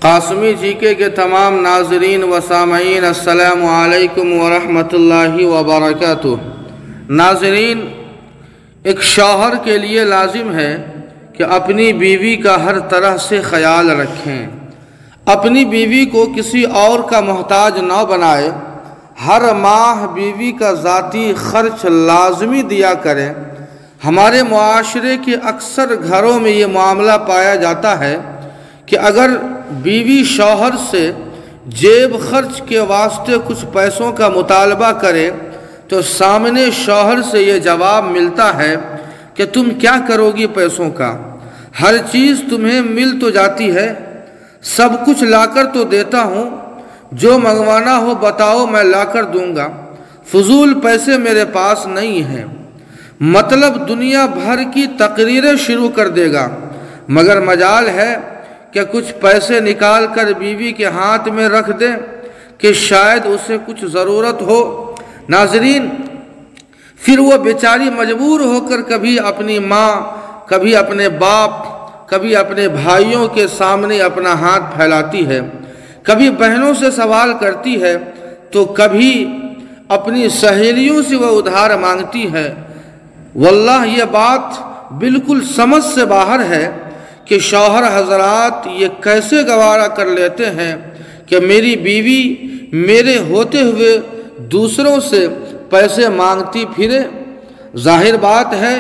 قاسمی جی کے تمام ناظرین و سامعین السلام علیکم ورحمۃ اللہ وبرکاتہ۔ ناظرین، ایک شوہر کے لیے لازم ہے کہ اپنی بیوی کا ہر طرح سے خیال رکھیں، اپنی بیوی کو کسی اور کا محتاج نہ بنائے، ہر ماہ بیوی کا ذاتی خرچ لازمی دیا کریں۔ ہمارے معاشرے کے اکثر گھروں میں یہ معاملہ پایا جاتا ہے کہ اگر بیوی شوہر سے جیب خرچ کے واسطے کچھ پیسوں کا مطالبہ کرے تو سامنے شوہر سے یہ جواب ملتا ہے کہ تم کیا کرو گی پیسوں کا، ہر چیز تمہیں مل تو جاتی ہے، سب کچھ لا کر تو دیتا ہوں، جو منگوانا ہو بتاؤ میں لا کر دوں گا، فضول پیسے میرے پاس نہیں ہیں۔ مطلب دنیا بھر کی تقریریں شروع کر دے گا، مگر مجال ہے کہ کچھ پیسے نکال کر بیوی کے ہاتھ میں رکھ دیں کہ شاید اسے کچھ ضرورت ہو۔ ناظرین، پھر وہ بیچاری مجبور ہو کر کبھی اپنی ماں، کبھی اپنے باپ، کبھی اپنے بھائیوں کے سامنے اپنا ہاتھ پھیلاتی ہے، کبھی بہنوں سے سوال کرتی ہے تو کبھی اپنی سہیلیوں سے وہ ادھار مانگتی ہے۔ واللہ یہ بات بالکل سمجھ سے باہر ہے کہ شوہر حضرات یہ کیسے گوارا کر لیتے ہیں کہ میری بیوی میرے ہوتے ہوئے دوسروں سے پیسے مانگتی پھرے۔ ظاہر بات ہے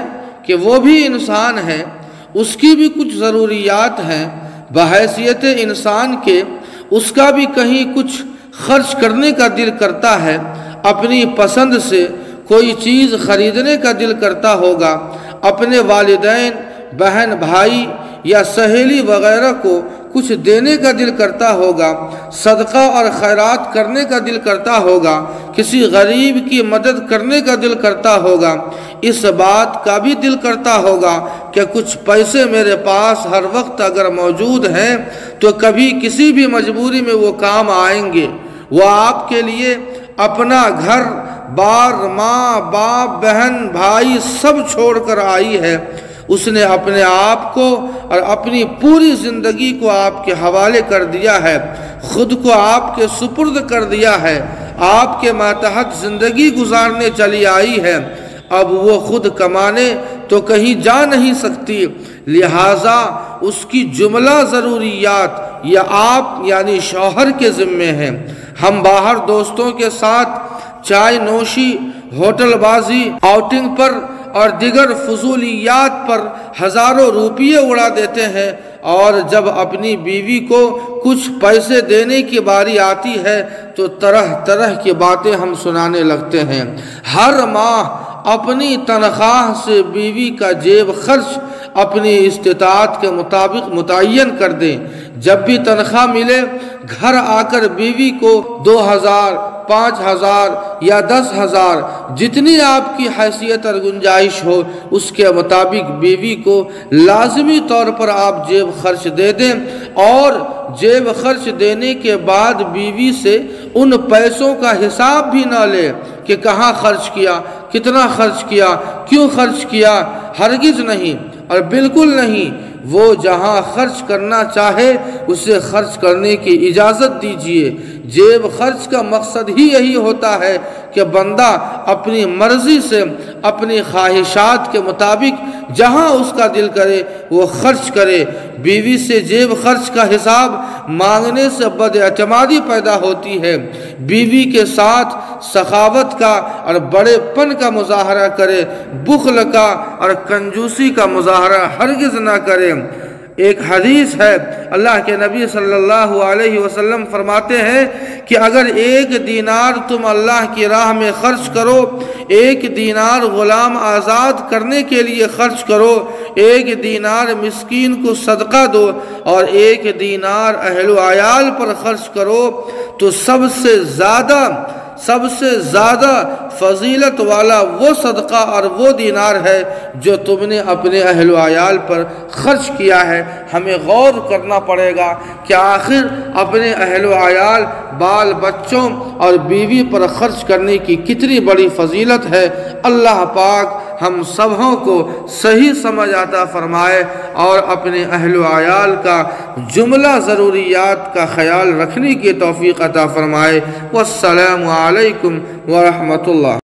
کہ وہ بھی انسان ہے، اس کی بھی کچھ ضروریات ہیں، بحیثیت انسان کے اس کا بھی کہیں کچھ خرچ کرنے کا دل کرتا ہے، اپنی پسند سے کوئی چیز خریدنے کا دل کرتا ہوگا، اپنے والدین، بہن بھائی یا سہیلی وغیرہ کو کچھ دینے کا دل کرتا ہوگا، صدقہ اور خیرات کرنے کا دل کرتا ہوگا، کسی غریب کی مدد کرنے کا دل کرتا ہوگا، اس بات کا بھی دل کرتا ہوگا کہ کچھ پیسے میرے پاس ہر وقت اگر موجود ہیں تو کبھی کسی بھی مجبوری میں وہ کام آئیں گے۔ وہ آپ کے لیے اپنا گھر بار، ماں باپ بہن بھائی سب چھوڑ کر آئی ہے، اس نے اپنے آپ کو اور اپنی پوری زندگی کو آپ کے حوالے کر دیا ہے، خود کو آپ کے سپرد کر دیا ہے، آپ کے ماتحت زندگی گزارنے چلی آئی ہے، اب وہ خود کمانے تو کہیں جا نہیں سکتی، لہٰذا اس کی جملہ ضروریات یا آپ یعنی شوہر کے ذمے ہیں۔ ہم باہر دوستوں کے ساتھ چائے نوشی، ہوٹل بازی، آؤٹنگ پر اور دیگر فضولیات پر ہزاروں روپیے اڑا دیتے ہیں، اور جب اپنی بیوی کو کچھ پیسے دینے کی باری آتی ہے تو طرح طرح کی باتیں ہم سنانے لگتے ہیں۔ ہر ماہ اپنی تنخواہ سے بیوی کا جیب خرچ اپنی استطاعت کے مطابق متعین کر دیں۔ جب بھی تنخواہ ملے گھر آ کر بیوی کو 2000، 5000 یا 10,000 جتنی آپ کی حیثیت اور گنجائش ہو اس کے مطابق بیوی کو لازمی طور پر آپ جیب خرچ دے دیں، اور جیب خرچ دینے کے بعد بیوی سے ان پیسوں کا حساب بھی نہ لے کہ کہاں خرچ کیا، کتنا خرچ کیا، کیوں خرچ کیا، ہرگز نہیں اور بالکل نہیں۔ وہ جہاں خرچ کرنا چاہے اسے خرچ کرنے کی اجازت دیجیے۔ جیب خرچ کا مقصد ہی یہی ہوتا ہے کہ بندہ اپنی مرضی سے اپنی خواہشات کے مطابق جہاں اس کا دل کرے وہ خرچ کرے۔ بیوی سے جیب خرچ کا حساب مانگنے سے بد اعتمادی پیدا ہوتی ہے۔ بیوی کے ساتھ سخاوت کا اور بڑے پن کا مظاہرہ کرے، بخل کا اور کنجوسی کا مظاہرہ ہرگز نہ کرے۔ ایک حدیث ہے، اللہ کے نبی صلی اللہ علیہ وسلم فرماتے ہیں کہ اگر 1 دینار تم اللہ کی راہ میں خرچ کرو، 1 دینار غلام آزاد کرنے کے لیے خرچ کرو، 1 دینار مسکین کو صدقہ دو اور 1 دینار اہل و عیال پر خرچ کرو، تو سب سے زیادہ فضیلت والا وہ صدقہ اور وہ دینار ہے جو تم نے اپنے اہل و عیال پر خرچ کیا ہے۔ ہمیں غور کرنا پڑے گا کہ آخر اپنے اہل و عیال، بال بچوں اور بیوی پر خرچ کرنے کی کتنی بڑی فضیلت ہے۔ اللہ پاک ہم سبوں کو صحیح سمجھ عطا فرمائے اور اپنے اہل و عیال کا جملہ ضروریات کا خیال رکھنے کی توفیق عطا فرمائے۔ والسلام علیکم ورحمۃ اللہ۔